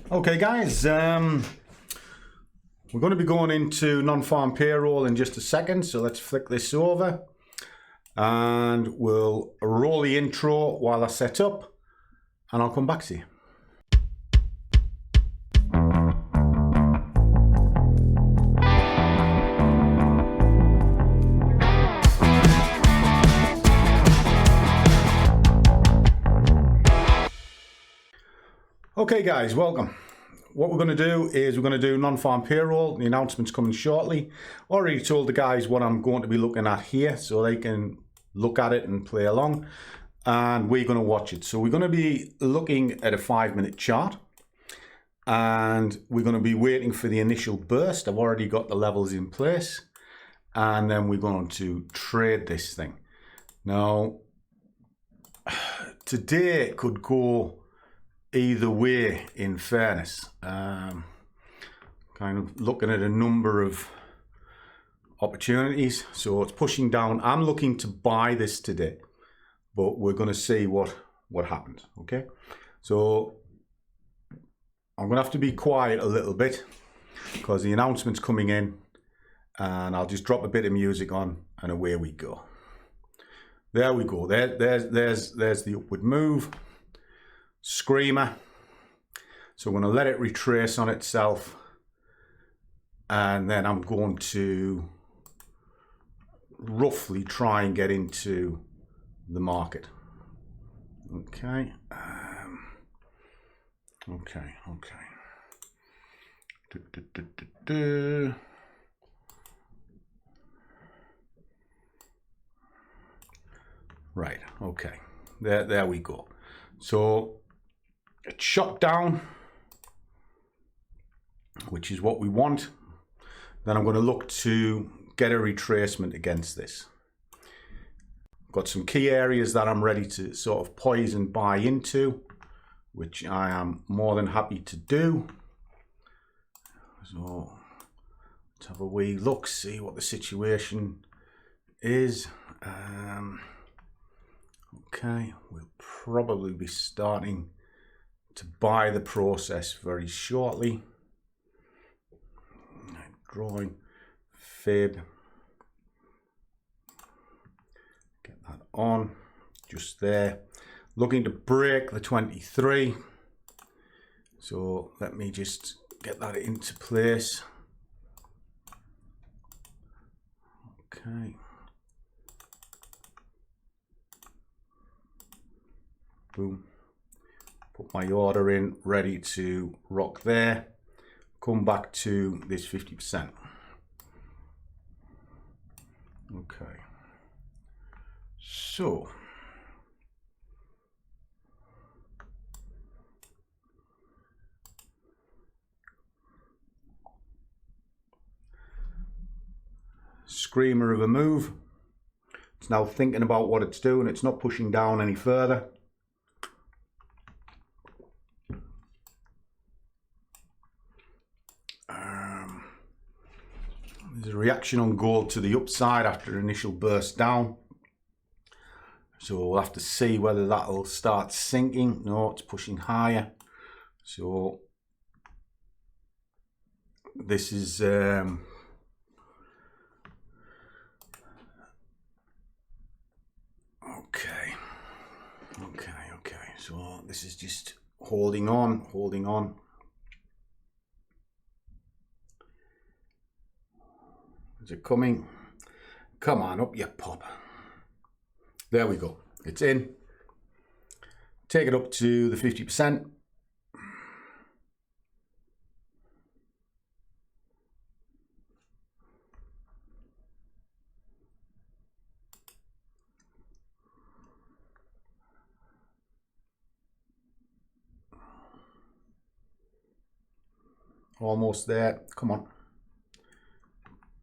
Okay guys, we're going to be going into non-farm payroll in just a second, so let's flick this over and we'll roll the intro while I set up and I'll come back to you. Okay guys, welcome. What we're going to do is we're going to do non-farm payroll. The announcement's coming shortly. Already told the guys what I'm going to be looking at here so they can look at it and play along. And we're going to watch it. So we're going to be looking at a 5-minute chart. And we're going to be waiting for the initial burst. I've already got the levels in place. And then we're going to trade this thing. Now, today it could go either way, in fairness. Kind of looking at a number of opportunities. So it's pushing down. I'm looking to buy this today, but we're going to see what happens. Okay, so I'm going to have to be quiet a little bit because the announcement's coming in, and I'll just drop a bit of music on and away we go. There we go. There's the upward move. Screamer. So I'm going to let it retrace on itself, and then I'm going to roughly try and get into the market. Okay. Okay. Right. Okay. There we go. So it's shot down, which is what we want. Then I'm going to look to get a retracement against this. Got some key areas that I'm ready to sort of poise and buy into, which I am more than happy to do. So let's have a wee look, see what the situation is. Okay, we'll probably be starting to buy the process very shortly. Drawing fib, get that on just there, looking to break the 23. So let me just get that into place. Okay, boom. Put my order in, ready to rock there. Come back to this 50%. Okay. So screamer of a move. It's now thinking about what it's doing. It's not pushing down any further. There's a reaction on gold to the upside after initial burst down. So we'll have to see whether that'll start sinking. No, it's pushing higher. So this is okay. So this is just holding on. Is it coming? Come on, up you pop. There we go. It's in. Take it up to the 50%. Almost there. Come on.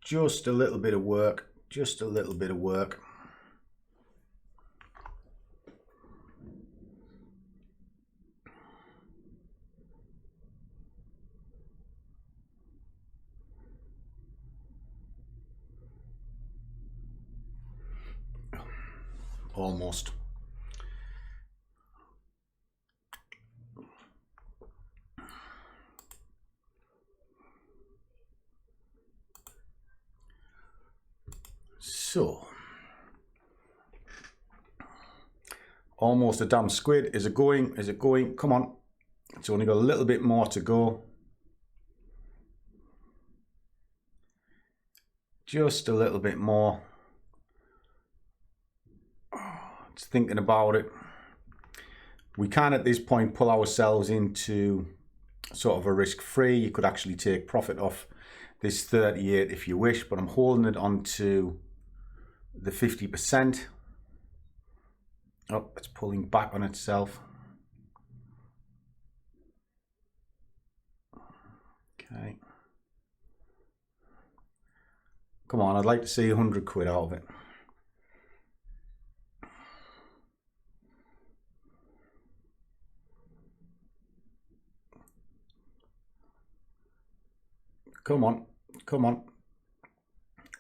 Just a little bit of work. Just a little bit of work. Almost. So, almost a damn squid. Is it going? Is it going? Come on. It's only got a little bit more to go. Just a little bit more. Just thinking about it. We can at this point pull ourselves into sort of a risk-free. You could actually take profit off this 38 if you wish, but I'm holding it onto the 50%. Oh, it's pulling back on itself. Okay. Come on, I'd like to see 100 quid out of it. Come on, come on.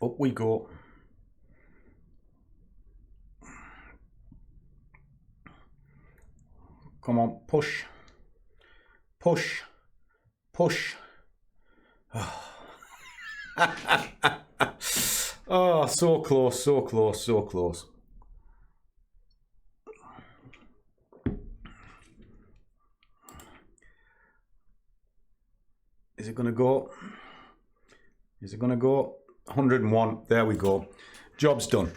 Up we go. Come on, push, push, push. Oh, so close, so close, so close. Is it going to go? Is it going to go? 101. There we go. Job's done.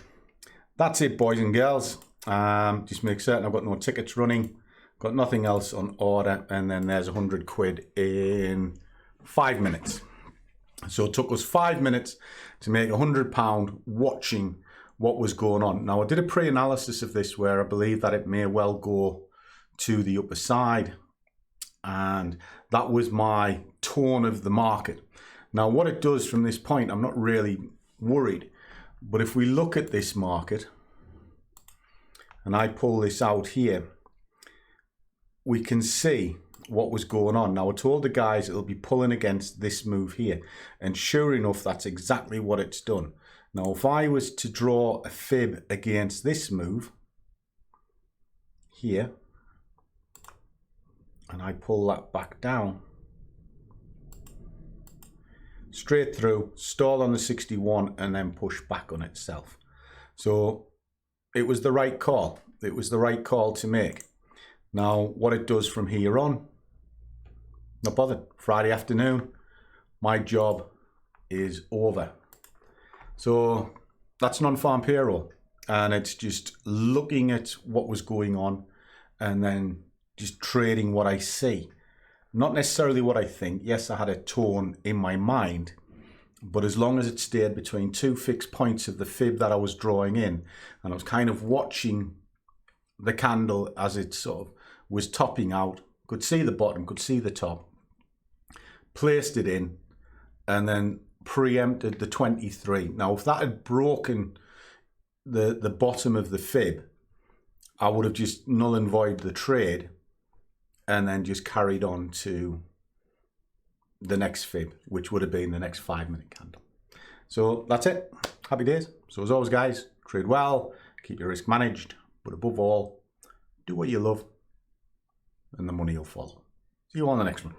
That's it, boys and girls. Just make certain I've got no tickets running. Got nothing else on order. And then there's 100 quid in 5 minutes. So it took us 5 minutes to make £100 watching what was going on. Now, I did a pre-analysis of this where I believe that it may well go to the upper side. And that was my tone of the market. Now, what it does from this point, I'm not really worried. But if we look at this market, and I pull this out here, we can see what was going on. Now, I told the guys it'll be pulling against this move here. And sure enough, that's exactly what it's done. Now, if I was to draw a fib against this move here, and I pull that back down, straight through, stall on the 61, and then push back on itself. So it was the right call. It was the right call to make. Now, what it does from here on, not bothered. Friday afternoon, my job is over. So that's non-farm payroll. And it's just looking at what was going on and then just trading what I see. Not necessarily what I think. Yes, I had a tone in my mind, but as long as it stayed between two fixed points of the fib that I was drawing in, and I was kind of watching the candle as it sort of was topping out, could see the bottom, could see the top, placed it in, and then preempted the 23. Now, if that had broken the bottom of the fib, I would have just null and void the trade and then just carried on to the next fib, which would have been the next 5 minute candle. So that's it. Happy days. So as always, guys, trade well, keep your risk managed, but above all, do what you love and the money will follow. See you on the next one.